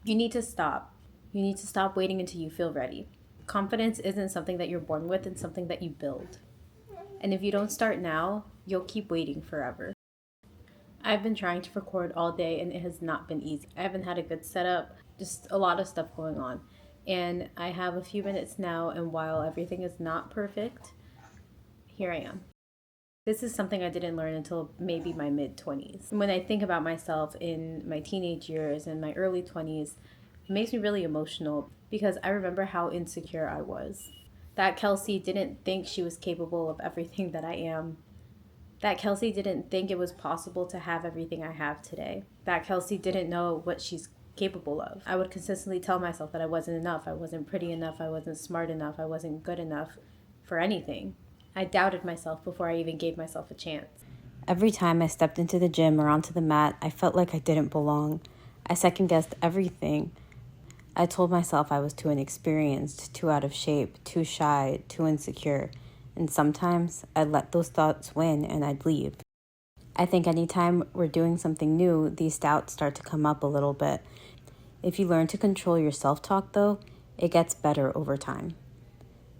You need to stop. You need to stop waiting until you feel ready. Confidence isn't something that you're born with, it's something that you build. And if you don't start now, you'll keep waiting forever. I've been trying to record all day and it has not been easy. I haven't had a good setup, just a lot of stuff going on. And I have a few minutes now, and while everything is not perfect, here I am. This is something I didn't learn until maybe my mid-20s. When I think about myself in my teenage years and my early 20s, it makes me really emotional because I remember how insecure I was. That Kelsey didn't think she was capable of everything that I am. That Kelsey didn't think it was possible to have everything I have today. That Kelsey didn't know what she's capable of. I would consistently tell myself that I wasn't enough, I wasn't pretty enough, I wasn't smart enough, I wasn't good enough for anything. I doubted myself before I even gave myself a chance. Every time I stepped into the gym or onto the mat, I felt like I didn't belong. I second-guessed everything. I told myself I was too inexperienced, too out of shape, too shy, too insecure. And sometimes I'd let those thoughts win and I'd leave. I think anytime we're doing something new, these doubts start to come up a little bit. If you learn to control your self-talk, though, it gets better over time.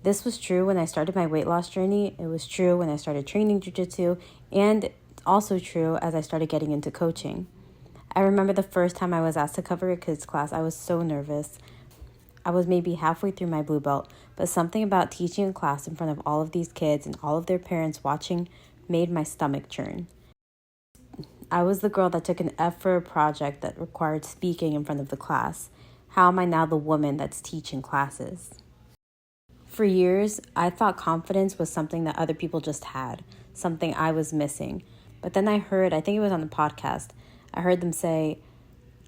This was true when I started my weight loss journey. It was true when I started training Jiu Jitsu, and also true as I started getting into coaching. I remember the first time I was asked to cover a kids class, I was so nervous. I was maybe halfway through my blue belt, but something about teaching a class in front of all of these kids and all of their parents watching made my stomach churn. I was the girl that took an F for a project that required speaking in front of the class. How am I now the woman that's teaching classes? For years, I thought confidence was something that other people just had, something I was missing. But then I think it was on the podcast, I heard them say,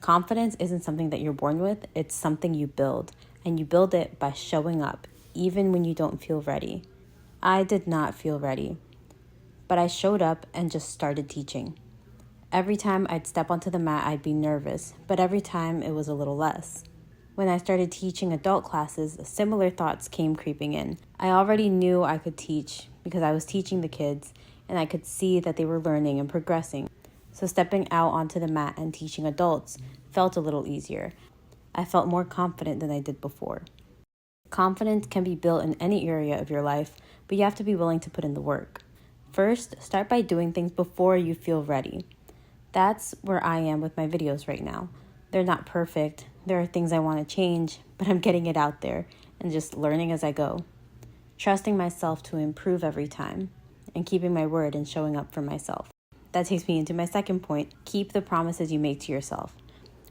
confidence isn't something that you're born with, it's something you build. And you build it by showing up, even when you don't feel ready. I did not feel ready, but I showed up and just started teaching. Every time I'd step onto the mat, I'd be nervous, but every time it was a little less. When I started teaching adult classes, similar thoughts came creeping in. I already knew I could teach because I was teaching the kids, and I could see that they were learning and progressing. So stepping out onto the mat and teaching adults felt a little easier. I felt more confident than I did before. Confidence can be built in any area of your life, but you have to be willing to put in the work. First, start by doing things before you feel ready. That's where I am with my videos right now. They're not perfect. There are things I want to change, but I'm getting it out there and just learning as I go. Trusting myself to improve every time and keeping my word and showing up for myself. That takes me into my second point. Keep the promises you make to yourself.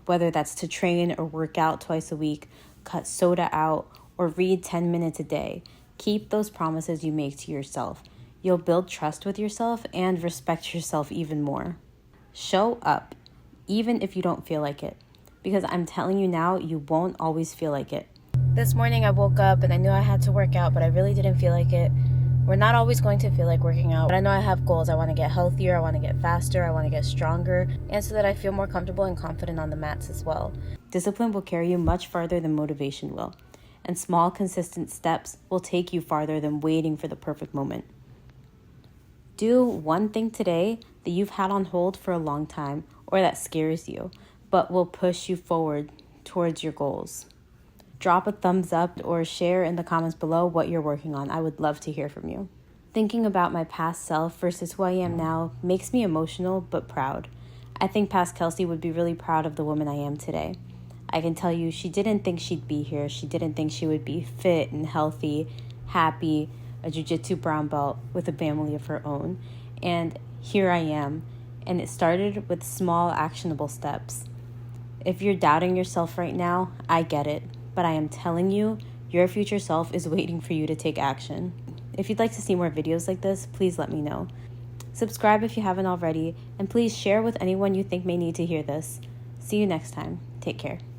Whether that's to train or work out twice a week, cut soda out, or read 10 minutes a day. Keep those promises you make to yourself. You'll build trust with yourself and respect yourself even more. Show up, even if you don't feel like it. Because I'm telling you now, you won't always feel like it. This morning I woke up and I knew I had to work out, but I really didn't feel like it. We're not always going to feel like working out, but I know I have goals. I want to get healthier, I want to get faster, I want to get stronger, and so that I feel more comfortable and confident on the mats as well. Discipline will carry you much farther than motivation will, and small, consistent steps will take you farther than waiting for the perfect moment. Do one thing today that you've had on hold for a long time or that scares you, but will push you forward towards your goals. Drop a thumbs up or share in the comments below what you're working on. I would love to hear from you. Thinking about my past self versus who I am now makes me emotional but proud. I think past Kelsey would be really proud of the woman I am today. I can tell you she didn't think she'd be here. She didn't think she would be fit and healthy, happy, a Jiu Jitsu brown belt with a family of her own. And here I am. And it started with small, actionable steps. If you're doubting yourself right now, I get it. But I am telling you, your future self is waiting for you to take action. If you'd like to see more videos like this, please let me know. Subscribe if you haven't already, and please share with anyone you think may need to hear this. See you next time. Take care.